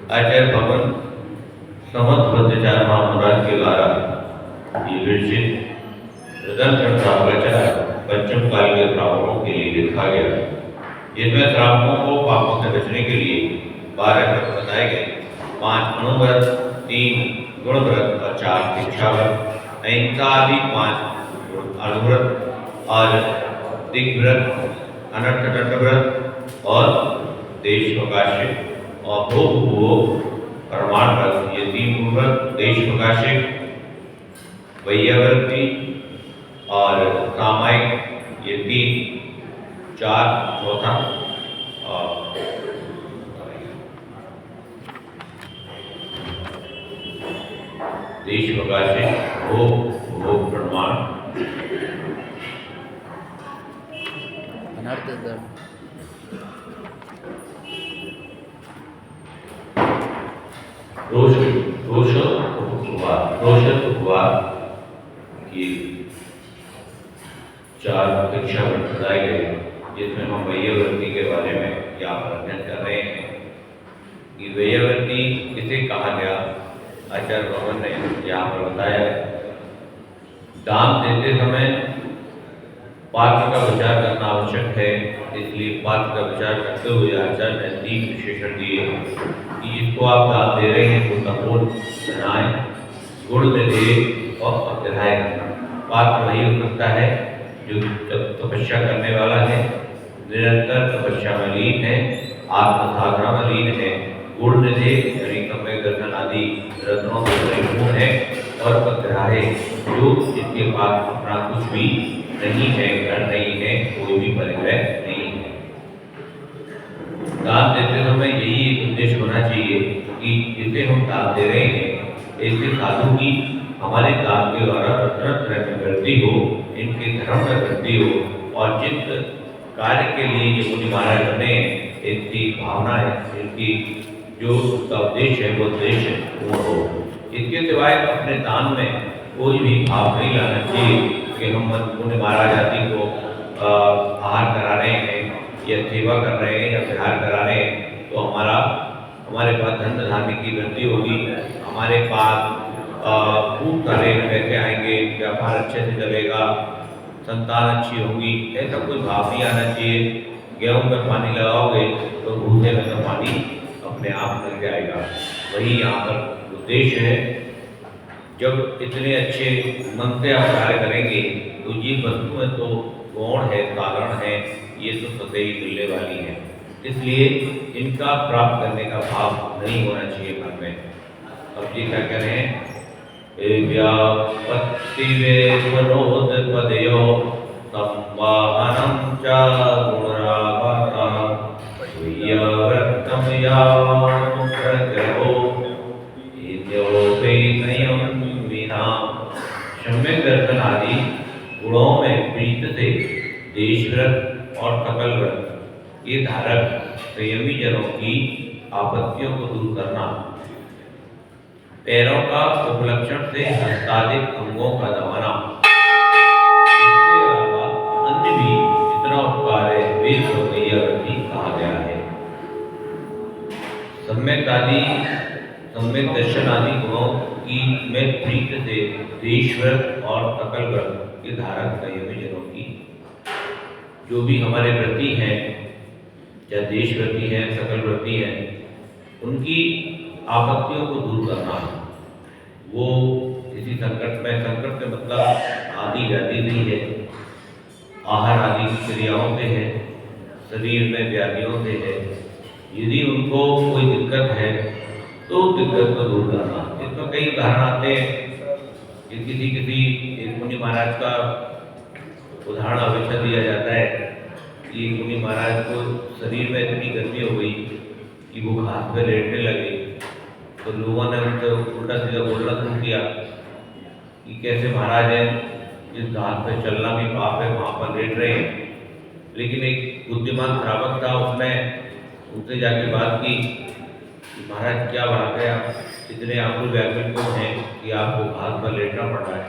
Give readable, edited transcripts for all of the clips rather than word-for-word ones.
आचार्य भगवान समस्त भ्रष्टाचार महामुराद के द्वारा ये विरचित पंचम काल के श्रावकों के लिए लिखा गया, जिसमें श्रावकों को पापों से बचने के लिए 12 व्रत बताए गए, 5 अनुव्रत, 3 गुण व्रत और 4 शिक्षा व्रत, अहिंसा आदि 5 अनुव्रत और दिग्व्रत, अनर्थदंड व्रत और देशवकाशिक और भोग प्रमाण व्रत, ये 3 व्रत, देशवकाशिक, वैयावर्ती और सामायिक, ये 3, 4 चौथा और देशवकाशिक, भोग प्रमाण, अनर्थदंड, रोषद उपवास की 4 शिक्षा बताए गए, जिसमें हम वैयावर्ती के बारे में यहाँ पर अध्ययन कर रहे हैं कि वैयावर्ती किसे कहा गया। आचार्य भगवान ने यहाँ पर बताया, दान देते समय पात्र का विचार करना आवश्यक है, इसलिए पात्र का विचार करते हुए आचार्य ने 3 विशेषण दिए कि जिसको आप दान दे रहे हैं वो तपोन बनाए, गुण में दे और अग्रहाय करना। पात्र वही हो सकता है जो तपस्या करने वाला है, निरंतर तपस्या में लीन है, आत्म साधना में लीन है, गुण में दे यानी समय दर्शन आदि रत्नों से परिपूर्ण है, और अग्रहाय जो जिसके पास अपना कुछ भी नहीं है, घर नहीं है, कोई भी परिग्रह नहीं है। दान देते समय यही एक उद्देश्य होना चाहिए कि जिसे हम दान दे रहे हैं ऐसे साधु की हमारे दान के द्वारा तरह में वृद्धि हो, इनके धर्म में वृद्धि हो, और जिस कार्य के लिए ये मुनि महाराज बने हैं इनकी भावना है, इनकी जो उसका उद्देश्य है वो उद्देश्य पूर्ण हो। इसके सिवाय अपने दान में कोई भी भाव नहीं लाना चाहिए कि हम मुनि महाराज आदि को आहार करा रहे हैं या सेवा कर रहे हैं या विहार करा रहे हैं तो हमारे पास धन धान्य की वृद्धि होगी, हमारे पास खूब सारे पैसे आएंगे, व्यापार अच्छे से चलेगा, संतान अच्छी होगी, ऐसा कोई भाव नहीं आना चाहिए। गेहूं में पानी लगाओगे तो भूसे में तो पानी अपने आप मिल जाएगा। वही यहाँ पर उद्देश्य है। जब इतने अच्छे मन से आप कार्य करेंगे तो ये वस्तुएं तो गौण है, साधारण है, ये तो सदैव ही मिलने वाली है, इसलिए इनका प्राप्त करने का भाव नहीं होना चाहिए मन में। अब जी क्या कह रहे हैं, व्यापत्ति वेदवरोध पदयो संवाहनम च गुणरागता वैयावर्तम यावनुप्रग्रहो इत्योपेतयं विना। सम्यक दर्शन आदि गुणों में प्रीत से देशव्रत और सकल व्रत ये धारक संयमी जनों की आपत्तियों को दूर करना, पैरों का उपलक्षण से हस्तादिक अंगों का दबाना, इसके अलावा अन्य भी जितना उपकार है वे वैयावर्ती कहा गया है। सम्यक दर्शन आदि गुणों की में प्रीत से देशव्रत और सकल व्रत के धारक संयमी जनों की, जो भी हमारे व्रती हैं, चाहे देशव्रती हैं, सकल व्रती हैं, उनकी आपत्तियों को दूर करना। वो किसी संकट से मतलब आदि व्याधि नहीं है, आहार आदि क्रियाओं से है, शरीर में व्याधियों से है, यदि उनको कोई दिक्कत है तो दिक्कत को दूर करना। इसमें कई उदाहरण आते हैं कि किसी एक मुनि महाराज का उदाहरण हमेशा दिया जाता है कि मुनि महाराज को शरीर में इतनी गर्मी हो गई कि वो घास पे लेटने लगे, तो लोगों ने उनसे उल्टा सीधा बोलना शुरू किया कि कैसे महाराज हैं, जिस घास पे चलना भी पाप है वहाँ पर लेट रहे हैं। लेकिन एक बुद्धिमान श्रावक था, उसने उनसे जाके बात की कि महाराज क्या बात है, आप इतने आकुल व्याकुल क्यों हैं कि आपको घास पर लेटना पड़ रहा है।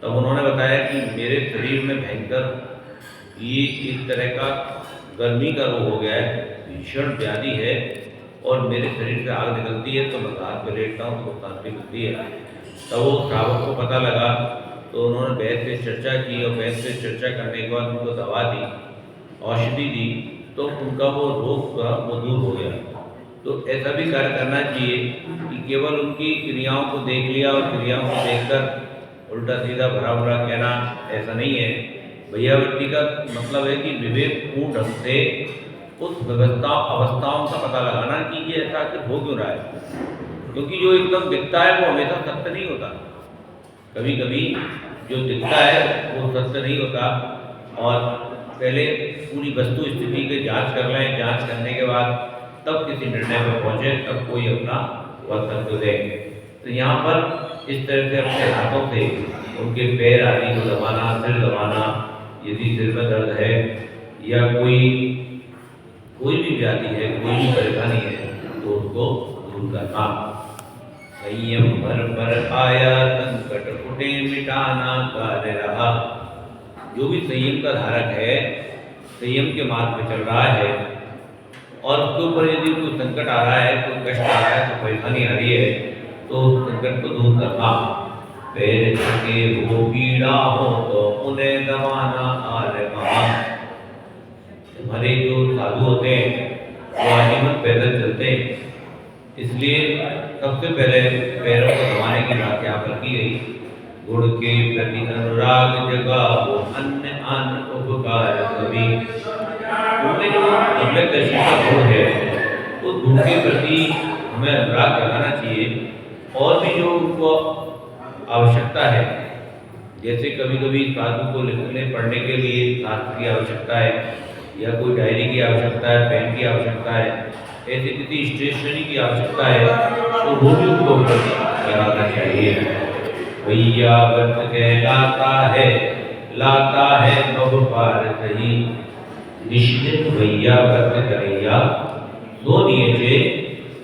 तब उन्होंने बताया कि मेरे शरीर में भयंकर ये इस तरह का गर्मी का रोग हो गया है, भीषण व्याधि है और मेरे शरीर से आग निकलती है तो मैं घास पर लेटता हूँ तो शांति मिलती है। तब वो श्रावक को पता लगा तो उन्होंने वैद्य से चर्चा की और वैद्य से चर्चा करने के बाद उनको दवा दी, औषधि दी, तो उनका वो रोग का वो दूर हो गया। तो ऐसा भी कार्य करना चाहिए कि केवल उनकी क्रियाओं को देख लिया और क्रियाओं को देखकर उल्टा सीधा भरा भरा कहना ऐसा नहीं है। भैयावृत्ति का मतलब है कि विवेकपूर्ण ढंग से उस अवस्थाओं का पता लगाना कि ये ऐसा आखिर हो क्यों रहा है, क्योंकि जो एकदम दिखता है वो हमेशा सत्य नहीं होता। कभी कभी जो दिखता है वो सत्य नहीं होता। और पहले पूरी वस्तु स्थिति की जांच कर लें, जांच करने के बाद तब किसी निर्णय पर पहुंचे, तब कोई अपना वक्तव्य दे। तो यहाँ पर इस तरह से अपने हाथों से उनके पैर आदि को दबाना, सिर दबाना, यदि सिर में दर्द है या कोई भी व्याधि है, कोई भी परेशानी है, तो उसको दूर करना। संयम पर आया संकट उठे मिटाना कार्य रहा। जो भी संयम का धारक है, संयम के मार्ग पे चल रहा है और उसके ऊपर यदि कोई संकट आ रहा है, कोई कष्ट आ रहा है, कोई परेशानी आ रही है, तो उस संकट को दूर करना। पैर थके वो पीड़ा हो तो उन्हें दबाना आर्य महा। हमारे जो साधु होते हैं वो आजीवन पैदल चलते हैं, इसलिए सबसे पहले पैरों को दबाने की बात यहाँ पर की गई। गुण के प्रति अनुराग जगा वो अन्य अन्य उपकार कभी। उनमें जो सम्यकदर्शी का गुण है उस गुण के प्रति हमें अनुराग जगाना चाहिए। और भी जो उनको आवश्यकता है, जैसे कभी कभी साधु को लिखने पढ़ने के लिए शास्त्र की आवश्यकता है या कोई डायरी की आवश्यकता है, पेन की आवश्यकता है, ऐसे किसी स्टेशनरी की आवश्यकता है, तो वो भी उनको कराना चाहिए। भैया व्रत लाता है बहु पार सही। निश्चित भैया व्रत करैया दो नियचे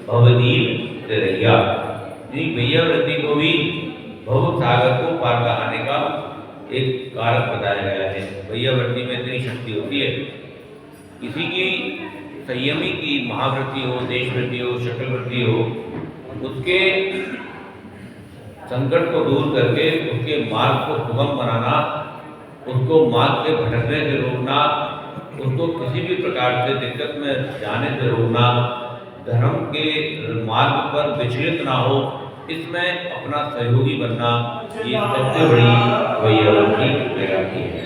भवदीप तरैया। भैया व्रति को भी भव सागर को पार लगाने का एक कारक बताया गया है। भैया व्रति में इतनी शक्ति होती है। किसी की संयमी की महाव्रति हो, देशव्रति हो, शकलव्रति हो, उसके संकट को दूर करके उसके मार्ग को सुगम बनाना, उसको मार्ग से भटकने से रोकना, उसको किसी भी प्रकार से दिक्कत में जाने से रोकना, धर्म के मार्ग पर विचलित ना हो, इसमें अपना सहयोगी बनना, ये सबसे बड़ी भैयाव्रति कहलाती है।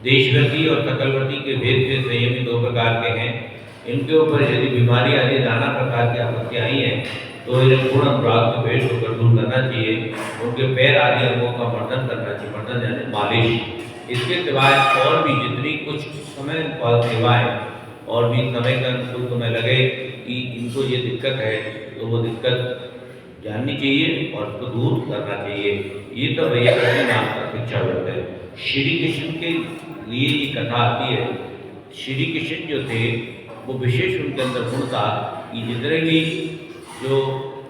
देशव्रति और सकलव्रति के भेद से संयमी दो प्रकार के हैं। इनके ऊपर यदि बीमारी आदि नाना प्रकार की आपत्तियाँ आई हैं तो इन्हें पूर्ण अनुराग से भेद होकर दूर करना चाहिए। उनके पैर आदि अंगों का मर्दन करना चाहिए, मर्दन यानी मालिश। इसके सिवाय और भी जितनी कुछ समय सेवाएं और भी समय का अनुकूल समय लगे कि इनको ये दिक्कत है, तो वो दिक्कत जाननी चाहिए और उसको दूर करना चाहिए। ये तो भैयाव्रति नाम का शिक्षा व्रत है। श्री कृष्ण के लिए ये कथा आती है। श्री कृष्ण जो थे वो विशेष उनके अंदर गुण था कि जितने भी जो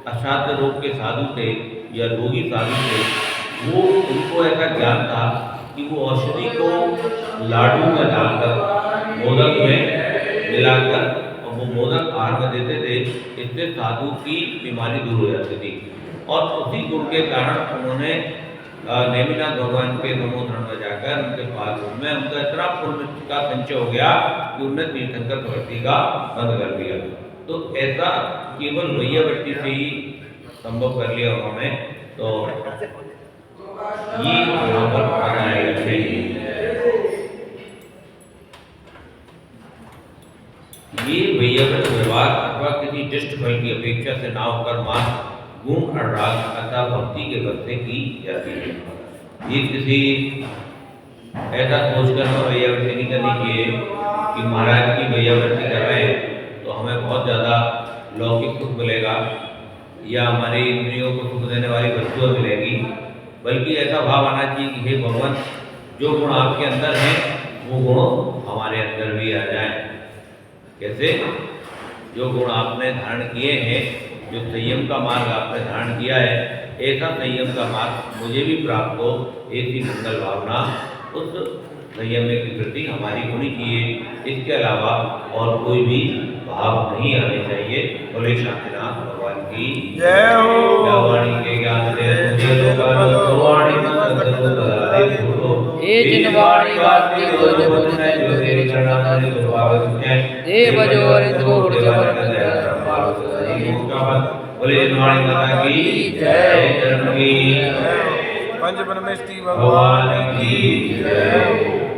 असाध्य रोग के साधु थे या रोगी साधु थे, वो उनको ऐसा ज्ञान था कि वो औषधि को लाडू में डालकर, मोदक में मिलाकर और वो मोदक आहार में देते थे। इससे साधु की बीमारी दूर हो जाती थी। और उसी गुण के कारण उन्होंने नेमिनाथ भगवान के नमोधरण में जाकर उनके पास में उनका इतना पुण्य का संचय हो गया कि उन्होंने तीर्थंकर प्रवृत्ति का बंद कर दिया। तो ऐसा केवल भैयाव्रति से ही संभव कर लिया उन्होंने। तो ये यहाँ पर बताया चाहिए। ये भैयाव्रत व्यवहार अथवा किसी दृष्ट फल की अपेक्षा से ना होकर मात्र गुण अनुराग अथवा भक्ति के बल से की जाती है। ये किसी ऐसा सोचकर हमें भैयाव्रति नहीं करनी चाहिए कि महाराज की भैयाव्रति कर रहे हैं तो हमें बहुत ज़्यादा लौकिक सुख मिलेगा या हमारी इंद्रियों को सुख देने वाली वस्तुएं मिलेगी, बल्कि ऐसा भाव आना चाहिए कि हे भगवान, जो गुण आपके अंदर हैं वो गुण हमारे अंदर भी आ जाएं। कैसे? जो गुण आपने धारण किए हैं, जो संयम का मार्ग आपने धारण किया है, ऐसा संयम का मार्ग मुझे भी प्राप्त हो, ऐसी मंगल भावना उस संयम के प्रति हमारी होनी चाहिए। इसके अलावा और कोई भी भाव आप नहीं आने चाहिए। बोले शांतिनाथ भगवान की जय हो। वाणी के ज्ञान से मुझे लोग वाणी मत करो भूलो ये जिनवाणी वाक्य बोध बोध जो तेरे चरण देव जो अरिंद को उड़ बोले जिनवाणी माता की जय। पंच परमेष्टि भगवान की जय।